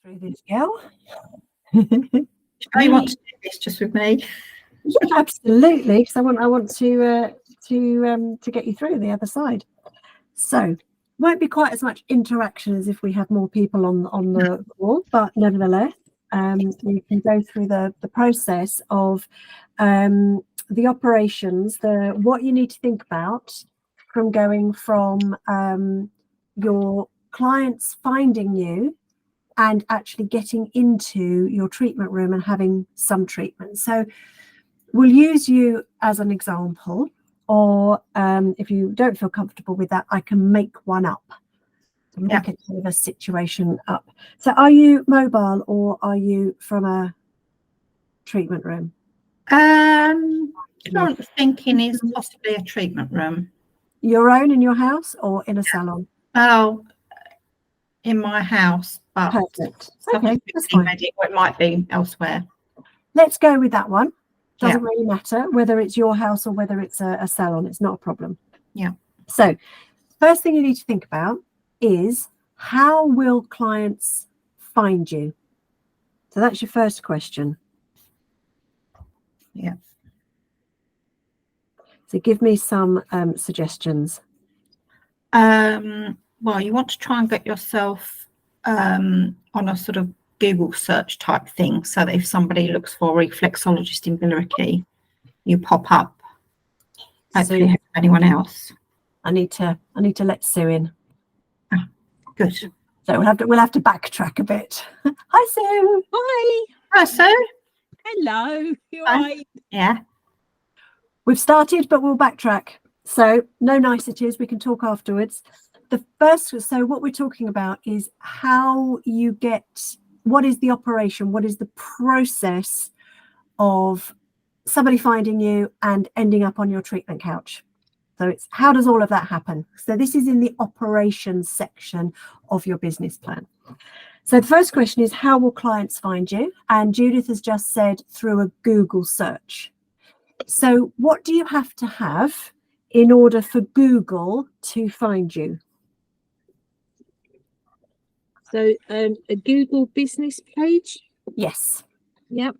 through this, girl. You want to do this just with me? Yeah, absolutely. Because I want to get you through the other side. So won't be quite as much interaction as if we had more people on the call, but nevertheless, we can go through the process of the operations, what you need to think about from going from your clients finding you and actually getting into your treatment room and having some treatment. So we'll use you as an example, or if you don't feel comfortable with that, I can make one up. Make a kind of a situation up. So are you mobile or are you from a treatment room? Current thinking is possibly a treatment room. Your own in your house or in a salon? Oh, in my house, but perfect. Okay, that's fine. It might be elsewhere. Let's go with that one. Doesn't really matter whether it's your house or whether it's a salon. It's not a problem. Yeah. So first thing you need to think about is, how will clients find you? So that's your first question. Yeah. So give me some suggestions. Well, you want to try and get yourself on a sort of Google search type thing, so that if somebody looks for a reflexologist in Billericay, you pop up. Hopefully, so, anyone else. I need to let Sue in. Oh, good. So we'll have to backtrack a bit. Hi, Sue. Hi. Hi, Sue. Hello. You all right? Yeah. We've started, but we'll backtrack. So no niceties. We can talk afterwards. So what we're talking about is how you get, what is the operation? What is the process of somebody finding you and ending up on your treatment couch? So it's, how does all of that happen? So this is in the operations section of your business plan. So the first question is, how will clients find you? And Judith has just said through a Google search. So what do you have to have in order for Google to find you? So a Google business page? Yes. Yep.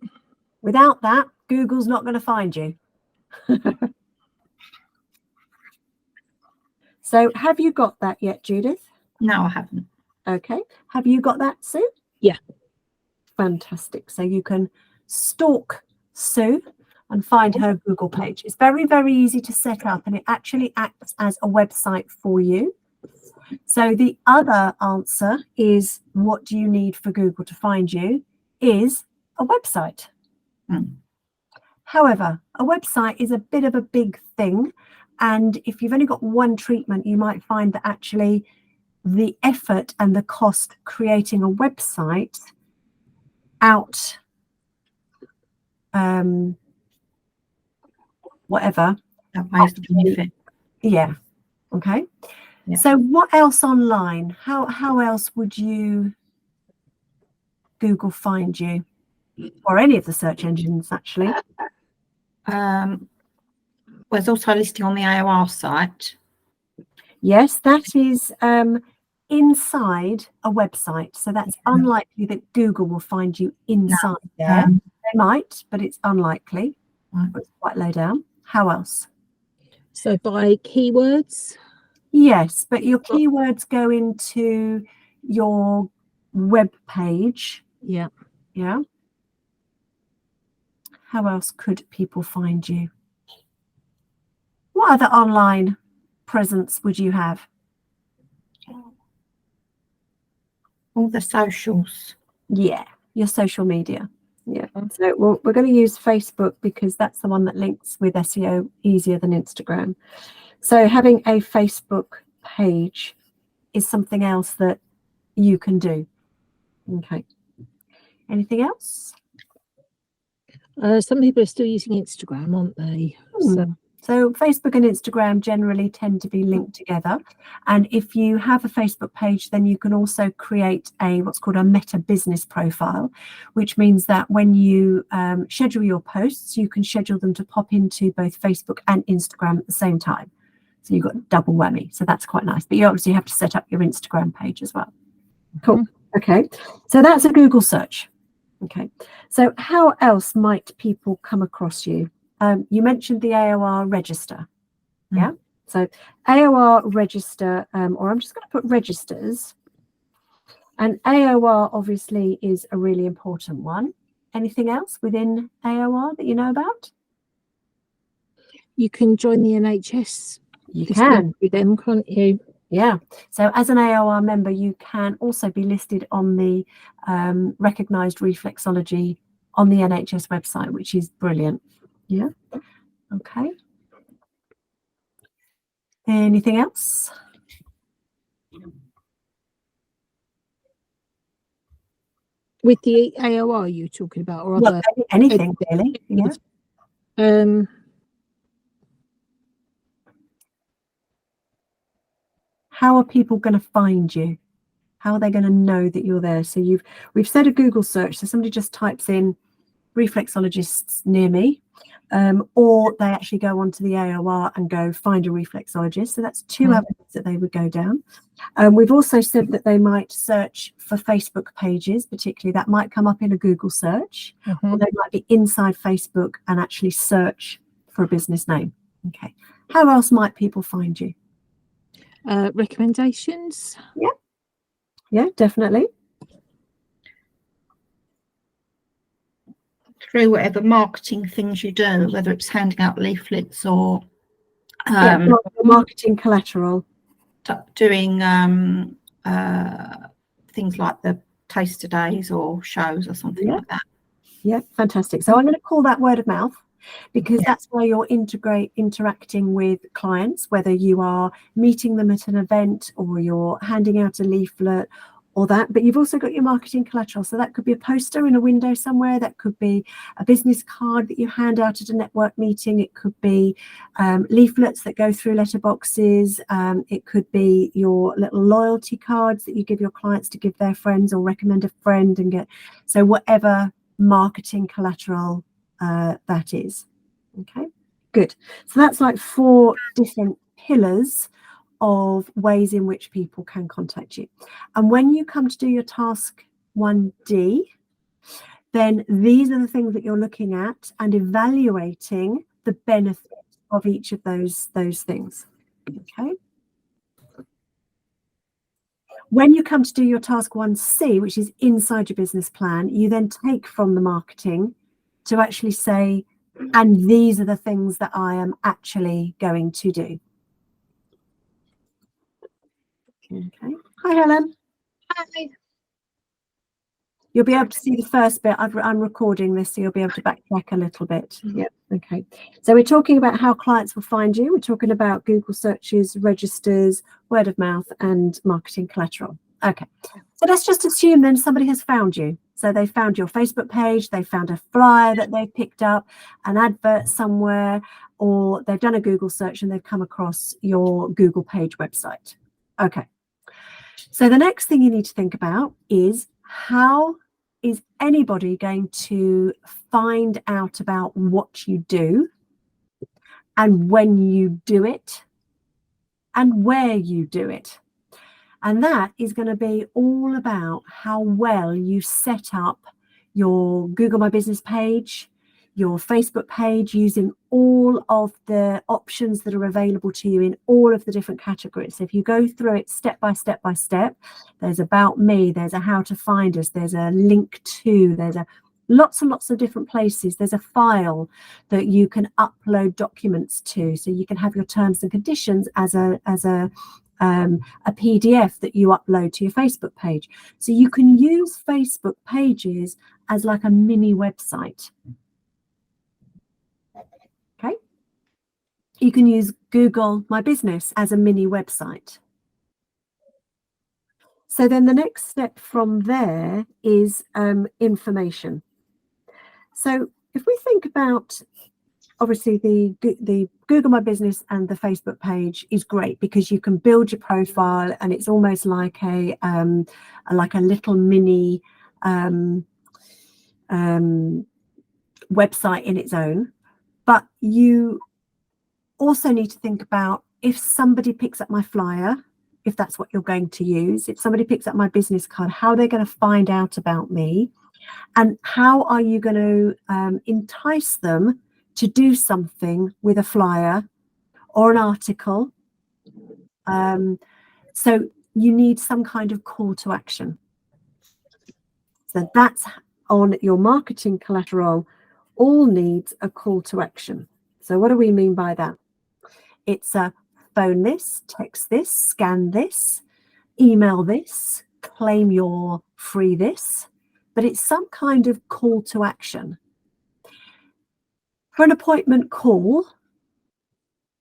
Without that, Google's not going to find you. So have you got that yet, Judith? No, I haven't. Okay. Have you got that, Sue? Yeah. Fantastic. So you can stalk Sue and find her Google page. It's very, very easy to set up, and it actually acts as a website for you. So the other answer is, what do you need for Google to find you, is a website. However, a website is a bit of a big thing. And if you've only got one treatment, you might find that actually the effort and the cost creating a website whatever. Outweighs the benefit. Yeah. Okay. Yeah. So what else online? How else would you Google find you, or any of the search engines actually? There's also a listing on the AOR site. Yes, that is inside a website. So that's unlikely that Google will find you inside there. They might, but it's unlikely. It's quite low down. How else? So by keywords? Yes, but your keywords go into your web page. Yeah. Yeah. How else could people find you? What other online presence would you have? All the socials. Yeah, your social media. Yeah. So we're going to use Facebook because that's the one that links with SEO easier than Instagram. So having a Facebook page is something else that you can do. Okay. Anything else? Some people are still using Instagram, aren't they? So Facebook and Instagram generally tend to be linked together. And if you have a Facebook page, then you can also create what's called a meta business profile, which means that when you schedule your posts, you can schedule them to pop into both Facebook and Instagram at the same time. So you've got double whammy. So that's quite nice. But you obviously have to set up your Instagram page as well. Cool. Okay, so that's a Google search. Okay, so how else might people come across you? You mentioned the AOR register. Yeah, so AOR register, or I'm just going to put registers. And AOR obviously is a really important one. Anything else within AOR that you know about? You can join the NHS. You listed can. through them, can't you? Yeah. So as an AOR member, you can also be listed on the recognised reflexology on the NHS website, which is brilliant. Yeah. Okay. Anything else? With the AOR you're talking about, or Well, other? anything really. Yeah. How are people going to find you? How are they going to know that you're there? So we've said a Google search. So somebody just types in reflexologists near me, or they actually go onto the AOR and go find a reflexologist. So that's two avenues that they would go down. We've also said that they might search for Facebook pages, particularly that might come up in a Google search, or they might be inside Facebook and actually search for a business name. Okay. How else might people find you? Recommendations? Yeah, definitely. Through whatever marketing things you do, whether it's handing out leaflets or marketing collateral. doing things like the taster days or shows or something like that. Yeah, fantastic. So I'm going to call that word of mouth, because that's where you're interacting with clients, whether you are meeting them at an event or you're handing out a leaflet or that. But you've also got your marketing collateral. So that could be a poster in a window somewhere. That could be a business card that you hand out at a network meeting. It could be leaflets that go through letterboxes. It could be your little loyalty cards that you give your clients to give their friends, or recommend a friend and get. So whatever marketing collateral that is. Okay, good. So that's like 4 different pillars of ways in which people can contact you. And when you come to do your task 1D, then these are the things that you're looking at and evaluating the benefit of each of those things. Okay. When you come to do your task 1C, which is inside your business plan, you then take from the marketing to actually say, and these are the things that I am actually going to do. Okay. Hi, Helen. Hi. You'll be able to see the first bit. I'm recording this, so you'll be able to backtrack a little bit. Yeah. Okay. So we're talking about how clients will find you. We're talking about Google searches, registers, word of mouth, and marketing collateral. Okay. So let's just assume then somebody has found you. So they found your Facebook page, they found a flyer that they picked up, an advert somewhere, or they've done a Google search and they've come across your Google page website. Okay. So the next thing you need to think about is, how is anybody going to find out about what you do, and when you do it, and where you do it? And that is going to be all about how well you set up your Google My Business page, your Facebook page, using all of the options that are available to you in all of the different categories. So if you go through it step by step by step, there's about me, there's a how to find us, there's a link to, there's a lots and lots of different places. There's a file that you can upload documents to, so you can have your terms and conditions as a PDF that you upload to your Facebook page. So you can use Facebook pages as like a mini website. Okay. You can use Google My Business as a mini website. So then the next step from there is information. So if we think about, obviously the Google My Business and the Facebook page is great because you can build your profile, and it's almost like a little mini website in its own. But you also need to think about, if somebody picks up my flyer if that's what you're going to use. If somebody picks up my business card, how are they going to find out about me? And how are you going to entice them to do something with a flyer or an article? So you need some kind of call to action. So that's on your marketing collateral, all needs a call to action. So what do we mean by that? It's a phone this, text this, scan this, email this, claim your free this, but it's some kind of call to action. For an appointment call,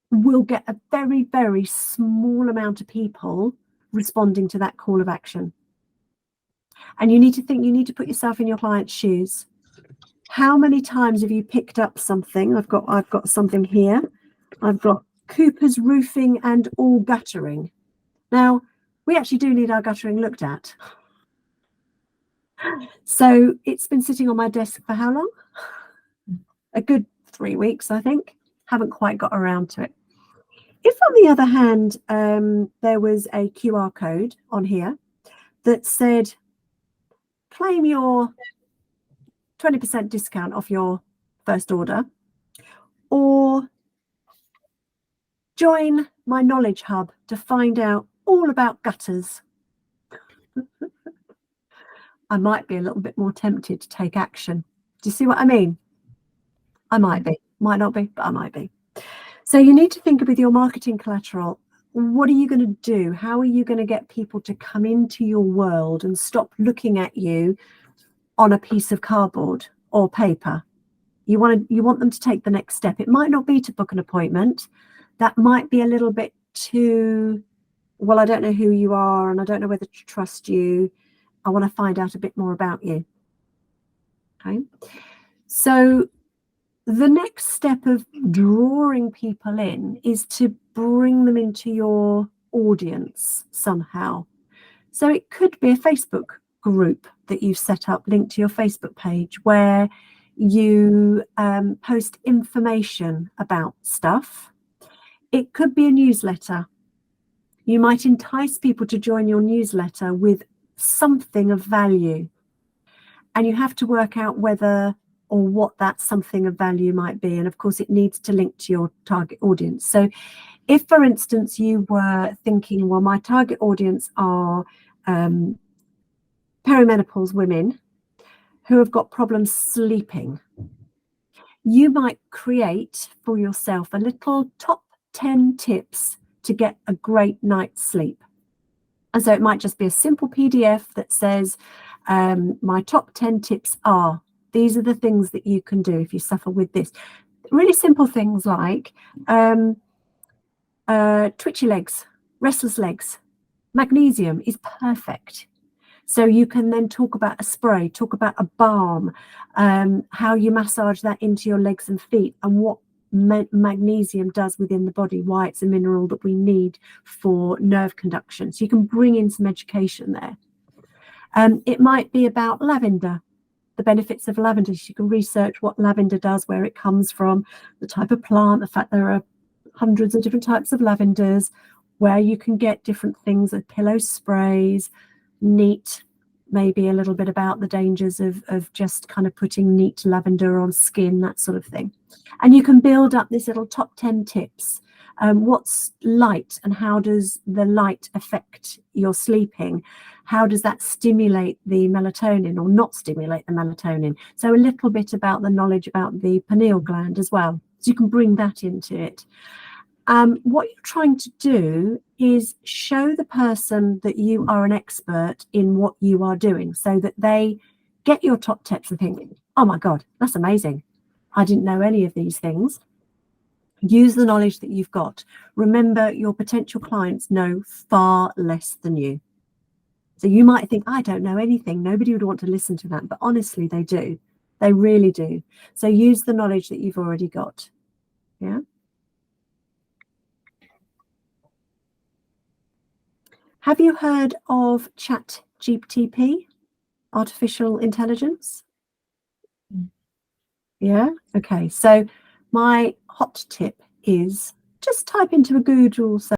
we'll get a very, very small amount of people responding to that call of action. And you need to think, you need to put yourself in your client's shoes. How many times have you picked up something? I've got something here. I've got Cooper's Roofing and All Guttering. Now, we actually do need our guttering looked at. So it's been sitting on my desk for how long? A good 3 weeks, I think. Haven't quite got around to it. If, on the other hand, there was a QR code on here that said, claim your 20% discount off your first order, or join my knowledge hub to find out all about gutters. I might be a little bit more tempted to take action. Do you see what I mean? I might be, might not be, but I might be. So you need to think with your marketing collateral, what are you going to do? How are you going to get people to come into your world and stop looking at you on a piece of cardboard or paper? You want them to take the next step. It might not be to book an appointment. That might be a little bit too, well, I don't know who you are and I don't know whether to trust you. I want to find out a bit more about you. Okay. So the next step of drawing people in is to bring them into your audience somehow. So it could be a Facebook group that you've set up linked to your Facebook page where you post information about stuff. It could be a newsletter. You might entice people to join your newsletter with something of value. And you have to work out whether or what that something of value might be. And of course, it needs to link to your target audience. So if, for instance, you were thinking, well, my target audience are perimenopause women who have got problems sleeping, you might create for yourself a little top 10 tips to get a great night's sleep. And so it might just be a simple PDF that says, my top 10 tips are, these are the things that you can do if you suffer with this. Really simple things like twitchy legs, restless legs. Magnesium is perfect. So you can then talk about a spray, talk about a balm, how you massage that into your legs and feet, and what magnesium does within the body, why it's a mineral that we need for nerve conduction. So you can bring in some education there. It might be about lavender, the benefits of lavender. So you can research what lavender does, where it comes from, the type of plant, the fact there are hundreds of different types of lavenders, where you can get different things, pillow sprays, neat, maybe a little bit about the dangers of just kind of putting neat lavender on skin, that sort of thing. And you can build up this little top 10 tips. What's light and how does the light affect your sleeping? How does that stimulate the melatonin or not stimulate the melatonin? So a little bit about the knowledge about the pineal gland as well. So you can bring that into it. What you're trying to do is show the person that you are an expert in what you are doing, so that they get your top tips and think, oh my God, that's amazing. I didn't know any of these things. Use the knowledge that you've got. Remember, your potential clients know far less than you. So you might think, I don't know anything. Nobody would want to listen to that. But honestly, they do. They really do. So use the knowledge that you've already got. Yeah. Have you heard of ChatGPT, artificial intelligence? Yeah. Okay. So my hot tip is just type into a Google search